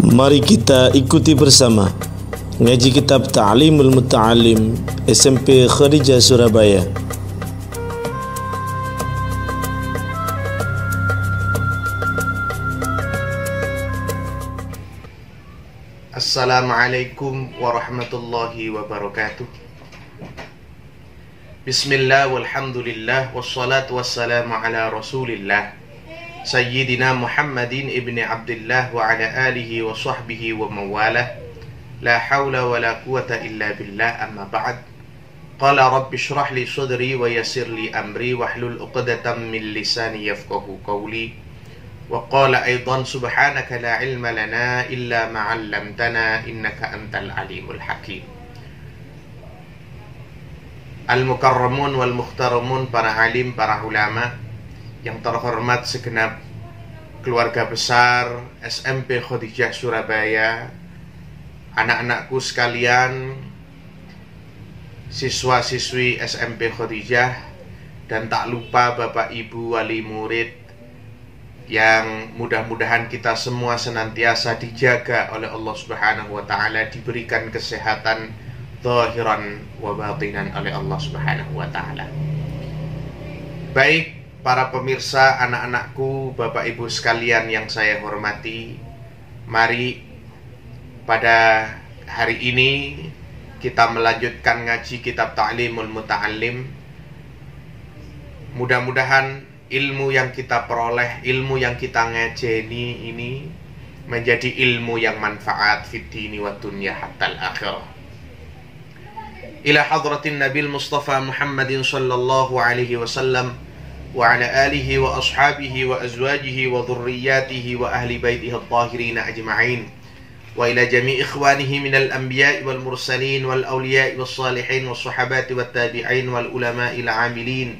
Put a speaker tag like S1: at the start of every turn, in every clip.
S1: Mari kita ikuti bersama ngaji kitab Ta'limul Muta'allim SMP Khadijah Surabaya.
S2: Assalamualaikum warahmatullahi wabarakatuh. Bismillah walhamdulillah wassalatu wassalamu ala rasulillah Sayyidina Muhammadin ibni Abdullah wa ala alihi wa sahbihi wa mawalah. La hawla wa la quwata illa billah, amma ba'd. Qala rabbi shrah li sadri wa yassir li amri wahlul uqdatam min lisani yafqahu qawli. Wa qala aidan subhanaka la ilma lana illa ma 'allamtana innaka antal alimul hakim. Al-mukarramun wal muhtaramun, para alim, para ulama yang terhormat, segenap keluarga besar SMP Khadijah Surabaya, anak-anakku sekalian, siswa-siswi SMP Khadijah, dan tak lupa Bapak Ibu wali murid, yang mudah-mudahan kita semua senantiasa dijaga oleh Allah Subhanahu wa Ta'ala, diberikan kesehatan zahiran wa batinan oleh Allah Subhanahu wa Ta'ala. Baik, para pemirsa, anak-anakku, Bapak Ibu sekalian yang saya hormati, mari pada hari ini kita melanjutkan ngaji kitab Ta'limul Muta'allim. Mudah-mudahan ilmu yang kita peroleh, ilmu yang kita ngajeni ini menjadi ilmu yang manfaat fid dini wa dunya hatta al-akhirah. Ila hadratin Nabil Mustafa Muhammadin sallallahu alaihi wasallam wa ala alihi wa ashabihi wa azwajihi wa dhurriyyatihi wa ahli baitihi at-tahirin ajma'in, wa ila jami' ikhwanihi minal anbiya'i wal mursalin wal awliya'i was salihin was sahabati wat tabi'in wal ulama'i al 'amilin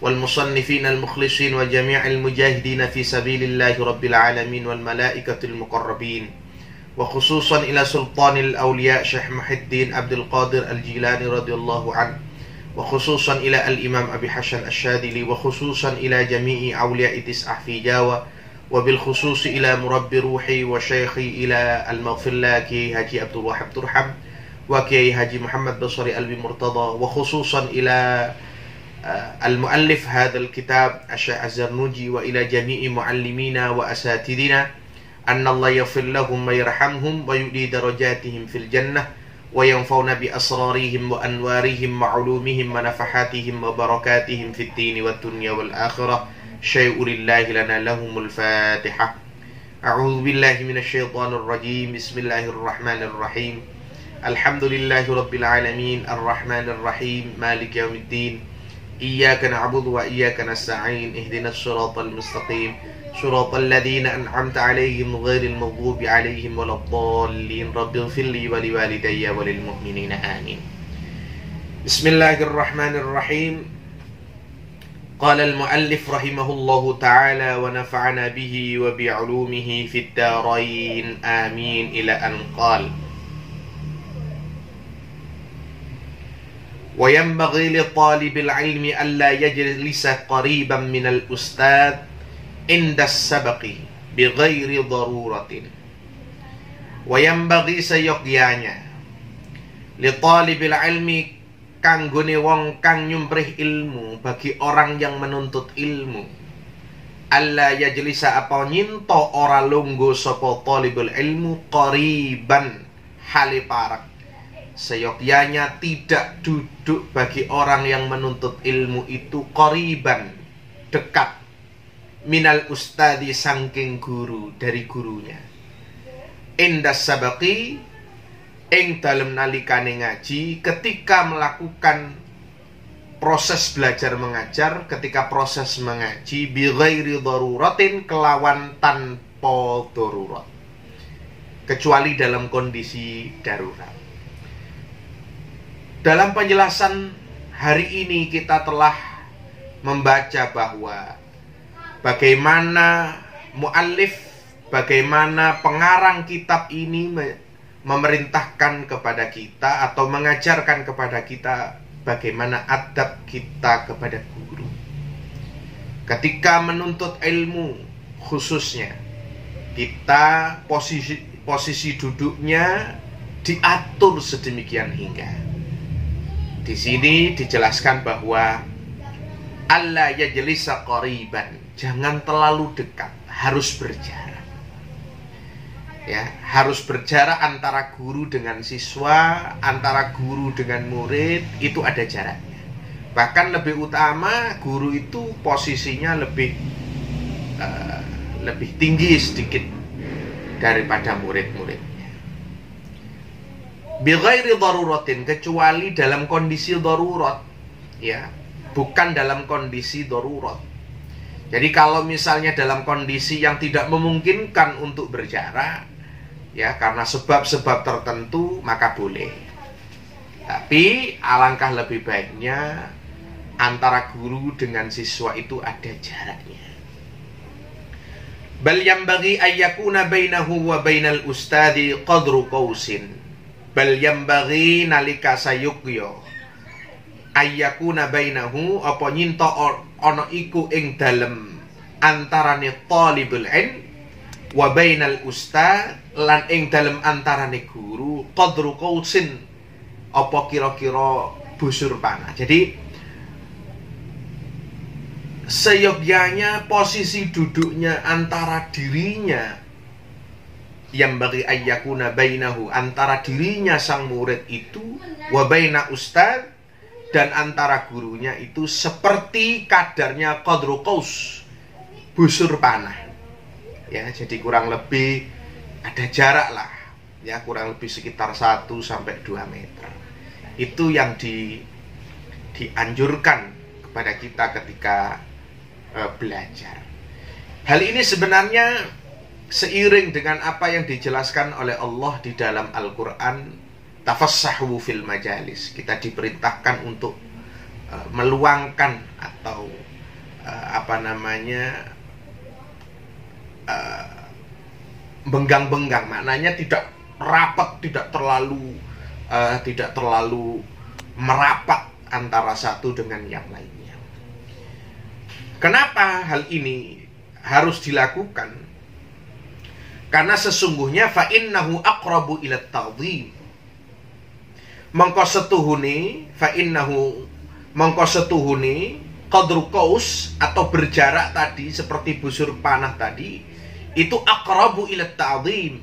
S2: wal musannifin al mukhlisin wa jami'il mujahidin fi sabilillahi rabbil alamin wal malaikatil muqarrabin, wa khususan ila sultanil awliya' Syekh Muhyiddin Abdul Qadir Al-Jilani radhiyallahu anhu, wa khususan ila al-imam Abi Hasan Asy-Syadili, wa khususan ila jami'i awliya'i tis'ah fi Jawa, wa bil khususi ila murabbi ruhi wa syaikhi ila al-maghfirlaki Haji Abdul Wahab Turham wa Kiai Haji Muhammad Basri Alwi Murtada, wa khususan ila al-muallif hadzal kitab Asy-Syaikh Az-Zarnuji, wa ila jami'i muallimina wa asatidina anna Allah yaghfir lahum wa yarhamhum wa yudi darajatihim fil jannah wa yanfa'una bi asrarihim wa anwarihim wa ulumihim wa nafahatihim wa barakatihim fid dini wad dunya wal akhirah. Syai'ulillahi lana lahumul Fatihah. A'udzu billahi minasy syaithanir rajim. Bismillahirrahmanirrahim. Alhamdulillahi rabbil alamin, arrahmanir rahim, maliki yaumiddin. Iyyaka na'budu wa iyyaka nasta'in. Ihdinas shiratal mustaqim, shiratal ladzina an'amta 'alaihim ghairil maghdubi 'alaihim waladdallin. Rabbighfirli wa liwalidayya wa lil mu'minina amin. Bismillahirrahmanirrahim. Qala al-muallif rahimahullahu ta'ala wa nafa'ana bihi wa bi'ulumihi fid darain amin, ila an qala wa yanbaghi li talibil ilmi alla yajlisa qariban min al-ustad inda as-sabaqi bighairi daruratin. Wa yanbaghi, sayogyanya, li talibil ilmi, kanggone wong kang nyumprih ilmu, bagi orang yang menuntut ilmu, alla yajlisa, apa nyinto ora lungguh sapa talibul ilmu, qariban hale parak. Seyogyanya tidak duduk bagi orang yang menuntut ilmu itu qariban, dekat, minal ustadi, sangking guru, dari gurunya, indas sabaqi, ing dalem nalikane ngaji, ketika melakukan proses belajar mengajar, ketika proses mengaji, bi ghairi daruratin, kelawan tanpa darurat, kecuali dalam kondisi darurat. Dalam penjelasan hari ini kita telah membaca bahwa bagaimana muallif, bagaimana pengarang kitab ini memerintahkan kepada kita atau mengajarkan kepada kita bagaimana adab kita kepada guru. Ketika menuntut ilmu khususnya, kita posisi duduknya diatur sedemikian hingga. Di sini dijelaskan bahwa alla yajlisa qariban, jangan terlalu dekat, harus berjarak. Ya, harus berjarak antara guru dengan siswa, antara guru dengan murid, itu ada jaraknya. Bahkan lebih utama, guru itu posisinya lebih tinggi sedikit daripada murid-muridnya. Bi ghairi daruratin, kecuali dalam kondisi darurat, ya, bukan dalam kondisi darurat. Jadi kalau misalnya dalam kondisi yang tidak memungkinkan untuk berjarak, ya, karena sebab-sebab tertentu, maka boleh. Tapi alangkah lebih baiknya antara guru dengan siswa itu ada jaraknya. Bal yambaghi ayyakuna bainahu wa bainal ustadi qadru qausin. Bal yambaghi nalika sayukya ayyakuna bainahu, apa nyinta ana iku ing dalem antarane talibul ilm wa bainal ustad, lan ing dalem antarane guru qadru qausin, apa kira-kira busur panah. Jadi seyogyanya posisi duduknya antara dirinya yang bagi ayyakuna bainahu, antara dirinya sang murid itu, wa baina ustad, dan antara gurunya itu seperti kadarnya qadru qaus, busur panah. Ya, jadi kurang lebih ada jarak lah, ya, kurang lebih sekitar 1 sampai 2 meter. Itu yang dianjurkan kepada kita ketika belajar. Hal ini sebenarnya seiring dengan apa yang dijelaskan oleh Allah di dalam Al-Quran, tafassahu fil majalis. Kita diperintahkan untuk meluangkan atau benggang-benggang, maknanya tidak rapat, tidak terlalu merapat antara satu dengan yang lainnya. Kenapa hal ini harus dilakukan? Karena sesungguhnya fa innahu aqrabu ila ta'dhim. Mangko setuhuni qadru qaus atau berjarak tadi seperti busur panah tadi, itu aqrabu ila ta'dhim,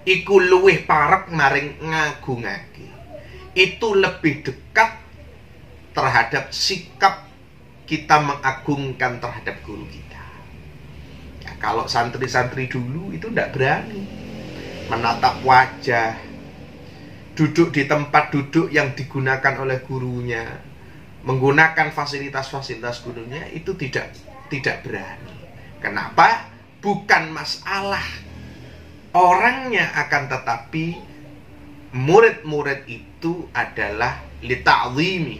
S2: iku luwih parek maring ngagungake. Itu lebih dekat terhadap sikap kita mengagungkan terhadap guru kita. Ya, kalau santri-santri dulu itu tidak berani menatap wajah, duduk di tempat duduk yang digunakan oleh gurunya, menggunakan fasilitas-fasilitas gurunya, itu tidak berani. Kenapa? Bukan masalah orangnya, akan tetapi murid-murid itu adalah lita'zimi,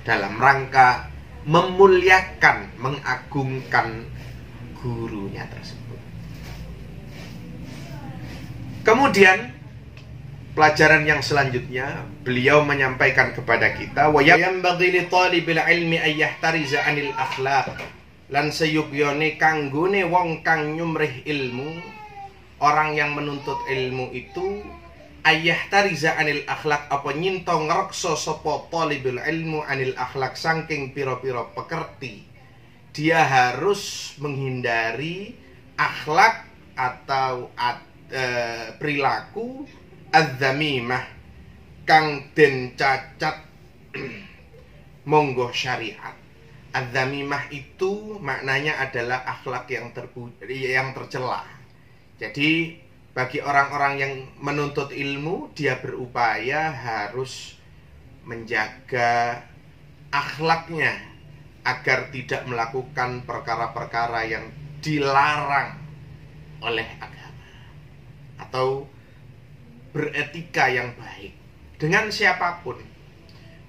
S2: dalam rangka memuliakan, mengagungkan gurunya tersebut. Kemudian pelajaran yang selanjutnya, beliau menyampaikan kepada kita, wa yanbaghi li talibil ilmi ay yahtariza 'anil akhlaq, lan sayugyane kanggone wong kang nyumrih ilmu, orang yang menuntut ilmu itu, ayah tariza anil akhlak, apa nyinto ngrekso sapa talibul ilmu anil akhlak, saking piro-piro pekerti. Dia harus menghindari akhlak atau perilaku adzamimah kang den cacat monggo syariat. Adzamimah itu maknanya adalah akhlak yang tercela. Jadi bagi orang-orang yang menuntut ilmu, dia berupaya harus menjaga akhlaknya agar tidak melakukan perkara-perkara yang dilarang oleh agama, atau beretika yang baik dengan siapapun,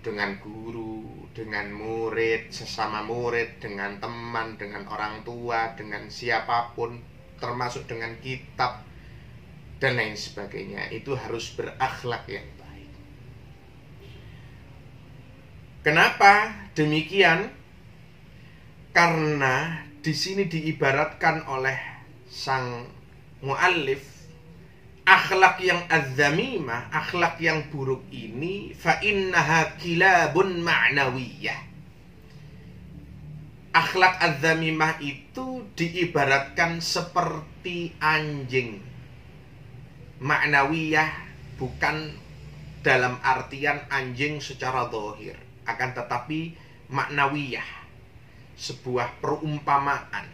S2: dengan guru, dengan murid, sesama murid, dengan teman, dengan orang tua, dengan siapapun, termasuk dengan kitab dan lain sebagainya. Itu harus berakhlak yang baik. Kenapa demikian? Karena di sini diibaratkan oleh sang muallif akhlak yang az-zamimah, akhlak yang buruk ini, fa innaha kilabun ma'nawiyah. Akhlak az-zamimah itu diibaratkan seperti anjing. Ma'nawiyah bukan dalam artian anjing secara zahir, akan tetapi ma'nawiyah, sebuah perumpamaan.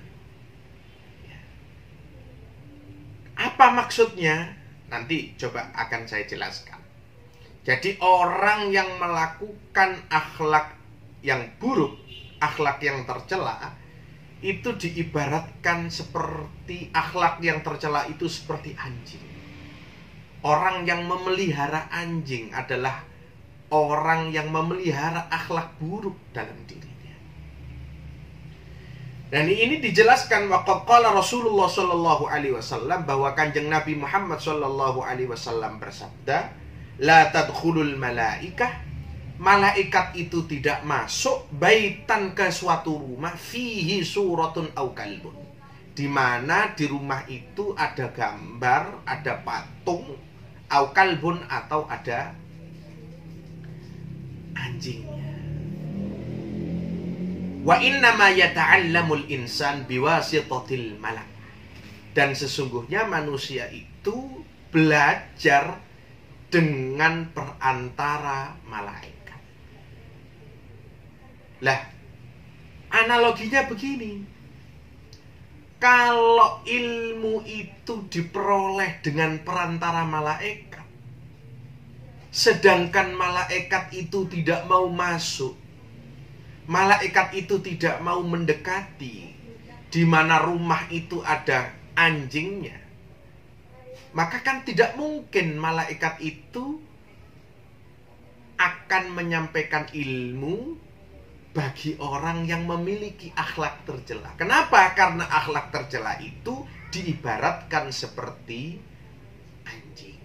S2: Apa maksudnya? Nanti coba akan saya jelaskan. Jadi orang yang melakukan akhlak yang buruk, akhlak yang tercela, itu diibaratkan seperti akhlak yang tercela itu seperti anjing. Orang yang memelihara anjing adalah orang yang memelihara akhlak buruk dalam dirinya. Dan ini dijelaskan waqad qala Rasulullah sallallahu alaihi wasallam, bahwa Kanjeng Nabi Muhammad sallallahu alaihi wasallam bersabda, la tadkhulul malaikah, malaikat itu tidak masuk baitan ke suatu rumah fihi suratun au kalbun, di mana di rumah itu ada gambar, ada patung, au kalbun atau ada anjingnya. Wa innama yata'allamul insan biwasitatil malak. Dan sesungguhnya manusia itu belajar dengan perantara malaikat. Lah, analoginya begini. Kalau ilmu itu diperoleh dengan perantara malaikat, sedangkan malaikat itu tidak mau masuk, malaikat itu tidak mau mendekati di mana rumah itu ada anjingnya, maka kan tidak mungkin malaikat itu akan menyampaikan ilmu bagi orang yang memiliki akhlak tercela. Kenapa? Karena akhlak tercela itu diibaratkan seperti anjing.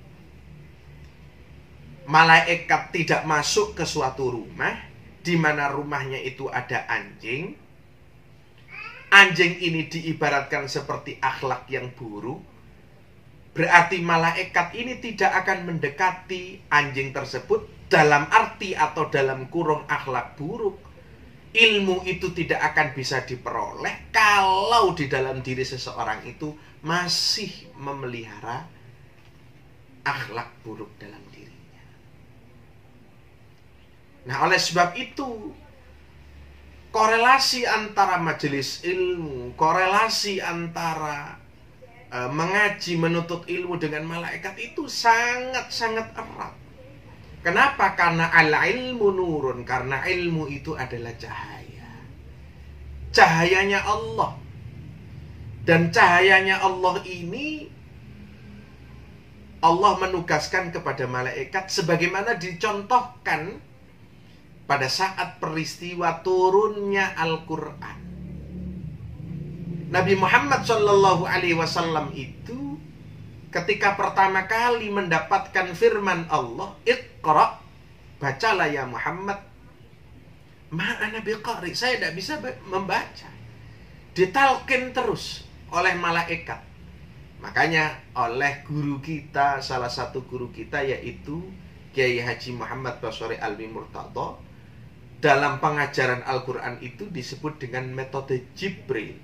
S2: Malaikat tidak masuk ke suatu rumah di mana rumahnya itu ada anjing. Anjing ini diibaratkan seperti akhlak yang buruk. Berarti malaikat ini tidak akan mendekati anjing tersebut dalam arti atau dalam kurung akhlak buruk. Ilmu itu tidak akan bisa diperoleh kalau di dalam diri seseorang itu masih memelihara akhlak buruk dalam dirinya. Nah, oleh sebab itu, korelasi antara majelis ilmu, korelasi antara mengaji, menuntut ilmu dengan malaikat itu sangat-sangat erat. Kenapa? Karena al-ilmu nurun, karena ilmu itu adalah cahaya. Cahayanya Allah. Dan cahayanya Allah ini Allah menugaskan kepada malaikat sebagaimana dicontohkan pada saat peristiwa turunnya Al-Quran. Nabi Muhammad SAW itu ketika pertama kali mendapatkan firman Allah, Iqra, bacalah ya Muhammad, ma'ana biqari, saya tidak bisa membaca. Ditalkin terus oleh malaikat. Makanya oleh guru kita, salah satu guru kita yaitu Kiai Haji Muhammad Basori Alwi Murtado, dalam pengajaran Al-Quran itu disebut dengan metode Jibril.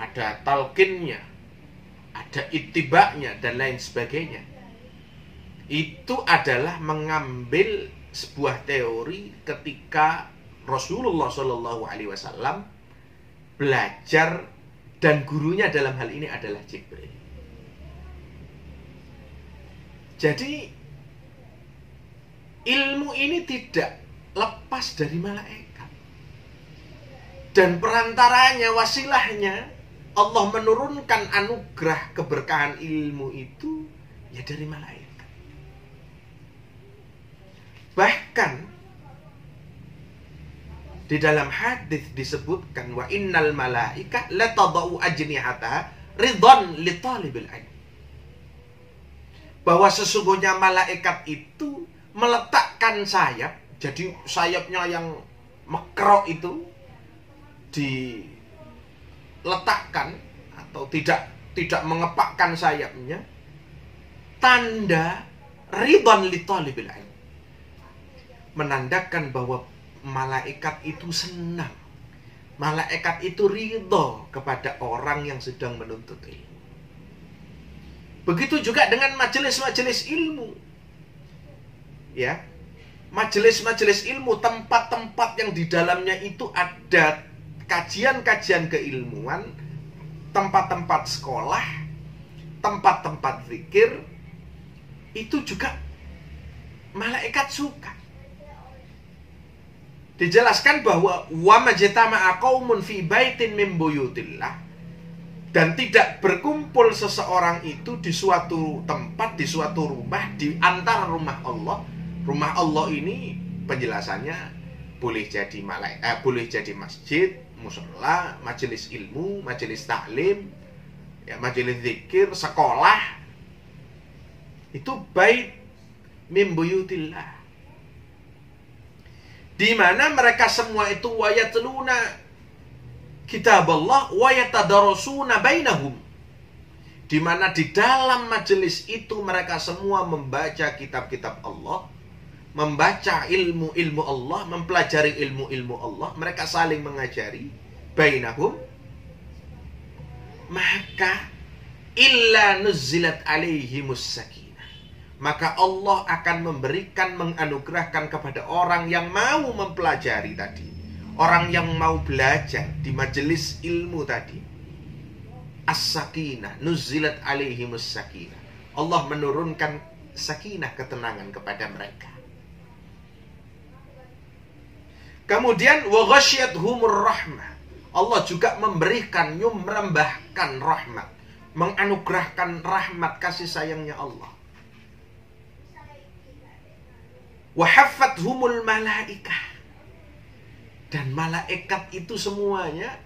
S2: Ada talqinnya, ada itibaknya, dan lain sebagainya. Itu adalah mengambil sebuah teori ketika Rasulullah SAW belajar, dan gurunya dalam hal ini adalah Jibril. Jadi ilmu ini tidak lepas dari malaikat. Dan perantaranya, wasilahnya, Allah menurunkan anugerah keberkahan ilmu itu ya dari malaikat. Bahkan di dalam hadis disebutkan, wa innal malaika latadau ajnihata ridwan li talibil ilm, bahwa sesungguhnya malaikat itu meletakkan sayap. Jadi sayapnya yang mekrok itu diletakkan atau tidak mengepakkan sayapnya, tanda ridwan li talibil ilm. Menandakan bahwa malaikat itu senang. Malaikat itu ridho kepada orang yang sedang menuntut ilmu. Begitu juga dengan majelis-majelis ilmu. Ya. Majelis-majelis ilmu, tempat-tempat yang di dalamnya itu ada kajian-kajian keilmuan, tempat-tempat sekolah, tempat-tempat zikir, itu juga malaikat suka. Dijelaskan bahwa wa majtama'a qaumun fi baitin min buyutillah, dan tidak berkumpul seseorang itu di suatu tempat, di suatu rumah, di antara rumah Allah. Rumah Allah ini penjelasannya boleh jadi boleh jadi masjid, mushola, majelis ilmu, majelis taklim, ya, majelis zikir, sekolah. Itu bait min buyutillah, di mana mereka semua itu wayatluna kitab Allah wa yatadarasuna bainahum, di mana di dalam majelis itu mereka semua membaca kitab-kitab Allah, membaca ilmu-ilmu Allah, mempelajari ilmu-ilmu Allah, mereka saling mengajari bainahum. Maka illa nuzzilat alaihimus sakinah, maka Allah akan memberikan, menganugerahkan kepada orang yang mau mempelajari tadi, orang yang mau belajar di majelis ilmu tadi, as-sakinah, nuzzilat alaihimus sakinah, Allah menurunkan sakinah, ketenangan kepada mereka. Kemudian wa ghasyiyatuhumur rahmah, Allah juga memberikan, merambahkan rahmat, menganugerahkan rahmat kasih sayangnya Allah. Wa haffathumul malaikah, dan malaikat itu semuanya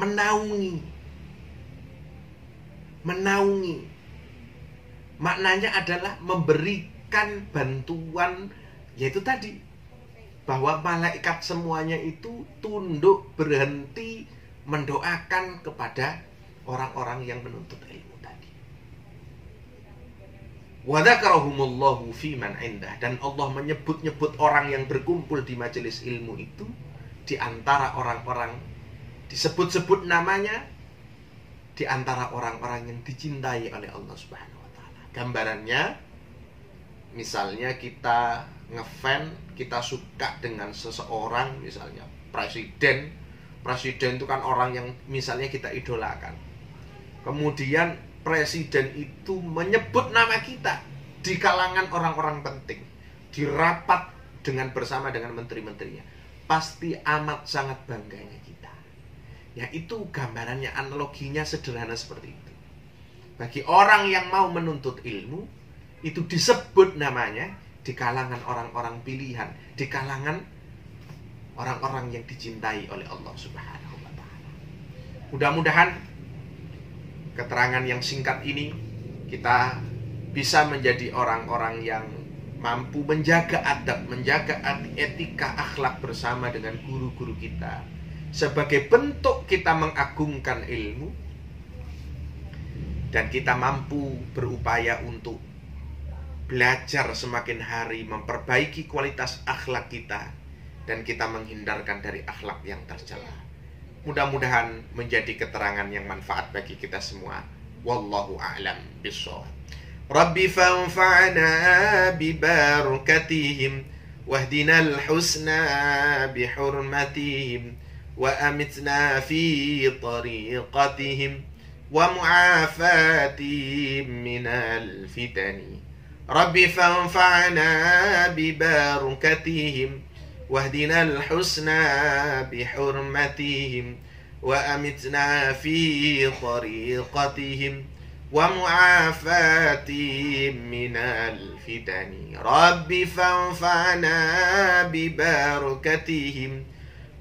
S2: menaungi. Maknanya adalah memberikan bantuan, yaitu tadi bahwa malaikat semuanya itu tunduk, berhenti mendoakan kepada orang-orang yang menuntut ilmu tadi. Wa dzakarahumullahu fi man indah, dan Allah menyebut-nyebut orang yang berkumpul di majelis ilmu itu di antara orang-orang, disebut-sebut namanya di antara orang-orang yang dicintai oleh Allah Subhanahu wa taala. Gambarannya, misalnya kita ngefans, kita suka dengan seseorang, misalnya presiden itu kan orang yang misalnya kita idolakan. Kemudian presiden itu menyebut nama kita di kalangan orang-orang penting, di rapat bersama dengan menteri-menterinya. Pasti amat sangat bangganya kita. Ya, itu gambarannya, analoginya sederhana seperti itu. Bagi orang yang mau menuntut ilmu, itu disebut namanya di kalangan orang-orang pilihan, di kalangan orang-orang yang dicintai oleh Allah Subhanahu wa taala. Mudah-mudahan keterangan yang singkat ini kita bisa menjadi orang-orang yang mampu menjaga adab, menjaga etika, akhlak bersama dengan guru-guru kita, sebagai bentuk kita mengagungkan ilmu, dan kita mampu berupaya untuk belajar semakin hari, memperbaiki kualitas akhlak kita, dan kita menghindarkan dari akhlak yang tercela. Mudah-mudahan menjadi keterangan yang manfaat bagi kita semua. Wallahu a'lam bishawab. Rabbi fanfa'na bibarakatihim wahdina al-husna bihurmatihim wa amitna fi tariqatihim wa mu'afatihim minal fitani. Rabbi fanfa'na bibarakatihim wahdina al-husna bihurmatihim wa amitna fi tariqatihim wa mu'afatihim minal fitani. Rabbi fanfa'na bibarakatihim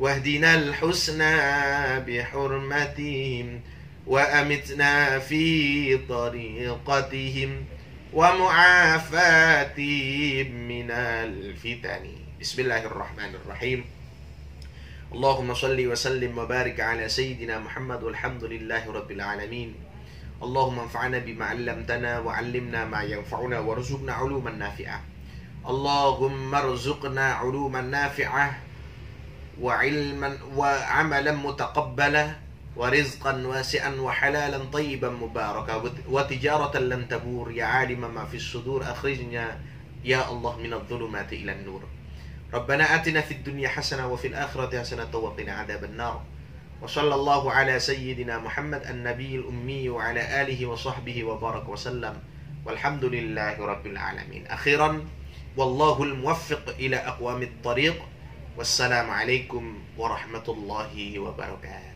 S2: wahdina al-husna bihurmatihim wa amitna fi tariqatihim wa mu'afatihim minal fitani. Bismillahirrahmanirrahim. Allahumma salli wa sallim wa barik ala sayyidina Muhammad walhamdulillahi rabbil alamin. Allahumma anfa'na bima 'allamtana wa 'allimna ma yanfa'una warzuqna 'uluman nafi'ah. Allahumma rzuqna 'uluman nafi'ah wa 'ilman wa 'amalan mutaqabbala wa rizqan wasi'an wa halalan tayyiban mubaraka wa tijaratan lan tabur ya 'alima ma fis sudur akhrijna ya Allah minadh-dhulumati ila an-nur. Rabbana atina fid dunya hasanah wa fil akhirati hasanah wa qina 'adzaban nar. Wa sallallahu ala sayyidina Muhammad an-nabiyil ummi wa ala alihi wa sahbihi wa baraka wa sallam. Walhamdulillahi rabbil alamin. Akhiran wallahu al-muwaffiq ila aqwamit thariq. Wassalamu alaikum warahmatullahi wabarakatuh.